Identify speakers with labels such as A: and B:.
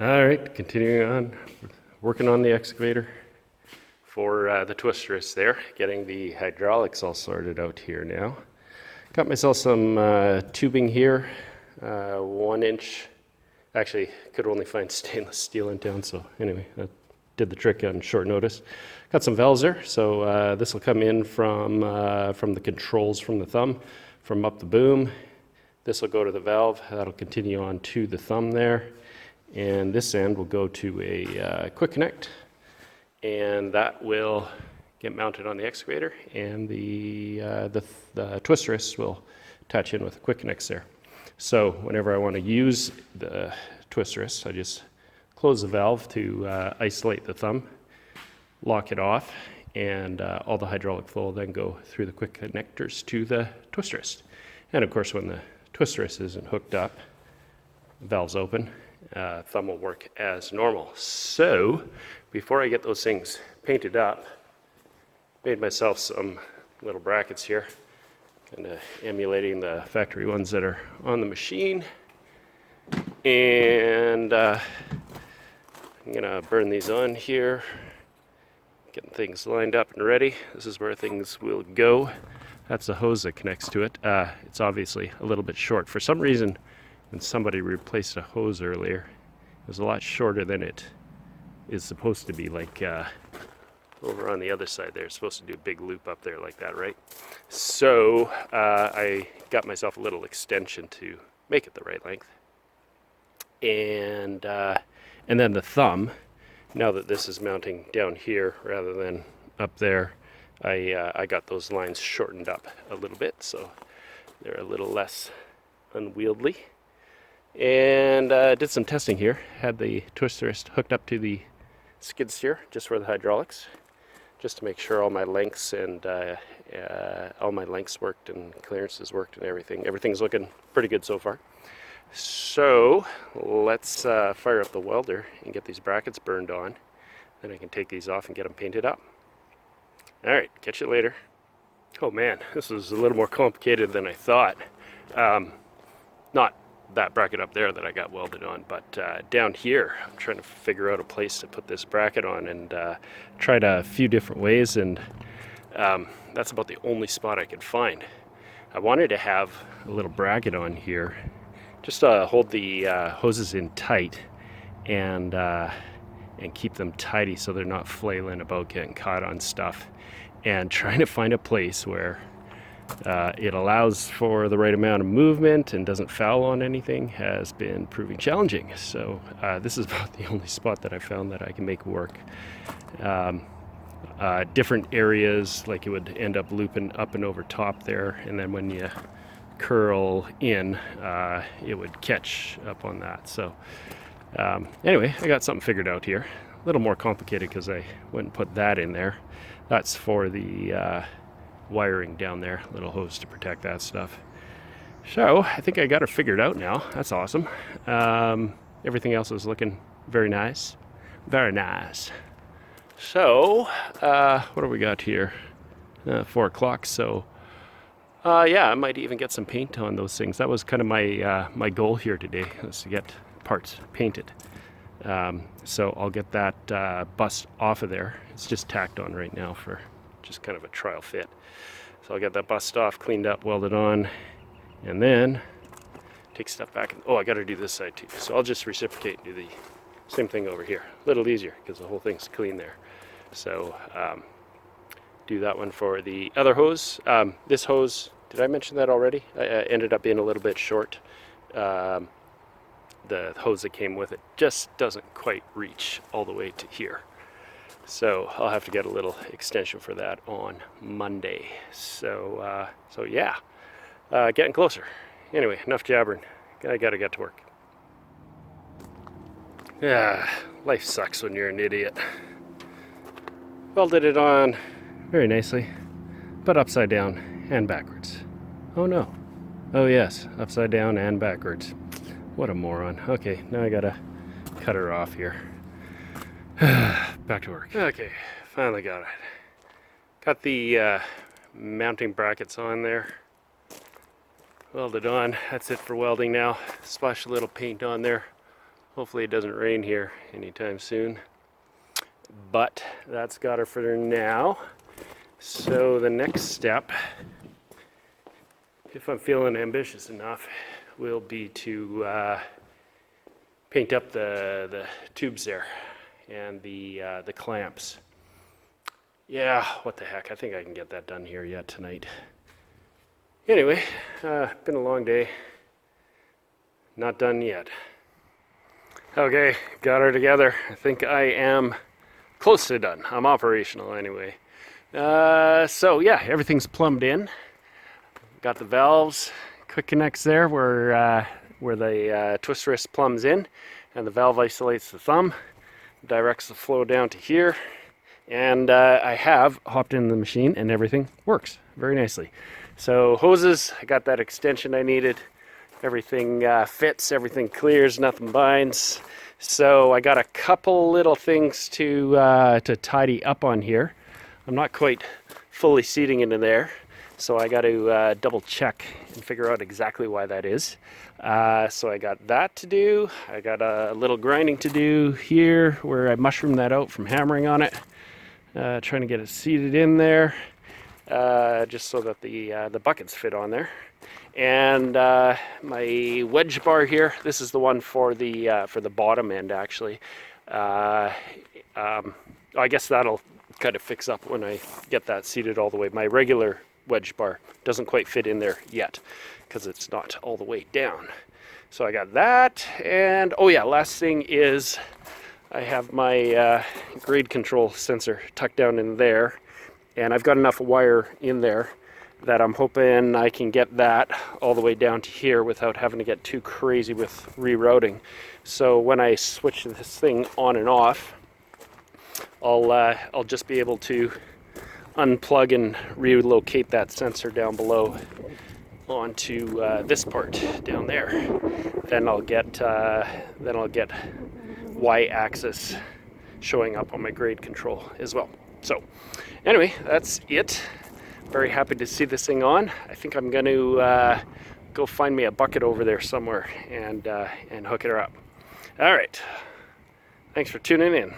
A: All right, continuing on, working on the excavator for the twisterous there, getting the hydraulics all sorted out here now. Got myself some tubing here, 1 inch. Actually, could only find stainless steel in town, so anyway, that did the trick on short notice. Got some valves there, so this will come in from the controls from the thumb, from up the boom. This will go to the valve, that'll continue on to the thumb there. And this end will go to a quick connect, and that will get mounted on the excavator, and the twisterous will attach in with the quick connects there. So whenever I want to use the twisterous, I just close the valve to isolate the thumb, lock it off, and all the hydraulic flow will then go through the quick connectors to the twisterous. And of course, when the twisterous isn't hooked up, the valve's open, thumb will work as normal. So before I get those things painted up, made myself some little brackets here, kind of emulating the factory ones that are on the machine. And I'm gonna burn these on here, getting things lined up and ready. This is where things will go. That's the hose that connects to it. It's obviously a little bit short. For some reason, when somebody replaced a hose earlier, it was a lot shorter than it is supposed to be. Like over on the other side there, it's supposed to do a big loop up there like that, right? So I got myself a little extension to make it the right length. And then the thumb, now that this is mounting down here rather than up there, I got those lines shortened up a little bit, so they're a little less unwieldy. And did some testing here. Had the twisterous hooked up to the skid steer just for the hydraulics, just to make sure all my lengths and all my lengths worked and clearances worked and everything. Everything's looking pretty good so far. So let's fire up the welder and get these brackets burned on. Then I can take these off and get them painted up. All right, catch you later. Oh man, this is a little more complicated than I thought. Not that bracket up there that I got welded on, but down here I'm trying to figure out a place to put this bracket on, and tried a few different ways, and that's about the only spot I could find. I wanted to have a little bracket on here just to hold the hoses in tight and keep them tidy so they're not flailing about getting caught on stuff, and trying to find a place where it allows for the right amount of movement and doesn't foul on anything has been proving challenging. So this is about the only spot that I found that I can make work. Different areas, like it would end up looping up and over top there, and then when you curl in, it would catch up on that. So anyway, I got something figured out here. A little more complicated because I went and put that in there. That's for the wiring down there, little hose to protect that stuff. So I think I got it figured out now. That's awesome. Everything else is looking very nice. Very nice. So what do we got here? 4 o'clock. So yeah, I might even get some paint on those things. That was kind of my goal here today, was to get parts painted. So I'll get that bust off of there. It's just tacked on right now for just kind of a trial fit. So I'll get that bust off, cleaned up, welded on, and then take stuff back. Oh, I got to do this side too. So I'll just reciprocate and do the same thing over here. A little easier because the whole thing's clean there. So do that one for the other hose. This hose, did I mention that already? I ended up being a little bit short. The hose that came with it just doesn't quite reach all the way to here. So I'll have to get a little extension for that on Monday. So yeah, getting closer. Anyway, enough jabbering. I gotta get to work. Yeah, life sucks when you're an idiot. Welded it on very nicely, but upside down and backwards. Oh no. Oh yes, upside down and backwards. What a moron. Okay, now I gotta cut her off here. Back to work. Okay, finally got it. Got the mounting brackets on there. Welded on. That's it for welding now. Splash a little paint on there Hopefully it doesn't rain here anytime soon. But that's got her for now. So the next step, if I'm feeling ambitious enough, will be to paint up the tubes there and the clamps. Yeah, what the heck, I think I can get that done here yet tonight. Anyway, been a long day. Not done yet. Okay, got her together. I think I am close to done. I'm operational anyway. So yeah, everything's plumbed in. Got the valves, quick connects there where the twist wrist plumbs in, and the valve isolates the thumb, directs the flow down to here, and I have hopped in the machine and everything works very nicely. So hoses, I got that extension I needed. Everything fits, everything clears, nothing binds. So I got a couple little things to tidy up on here. I'm not quite fully seating into there, so I got to double check and figure out exactly why that is. So I got that to do. I got a little grinding to do here where I mushroomed that out from hammering on it. Trying to get it seated in there, just so that the buckets fit on there. And my wedge bar here, this is the one for the bottom end actually. I guess that'll kind of fix up when I get that seated all the way. My regular wedge bar doesn't quite fit in there yet because it's not all the way down. So I got that, and oh yeah, last thing is I have my grade control sensor tucked down in there, and I've got enough wire in there that I'm hoping I can get that all the way down to here without having to get too crazy with rerouting. So when I switch this thing on and off, I'll just be able to unplug and relocate that sensor down below onto this part down there. Then I'll get Y-axis showing up on my grade control as well. So anyway, that's it. Very happy to see this thing on. I think I'm going to go find me a bucket over there somewhere and hook it up. All right. Thanks for tuning in.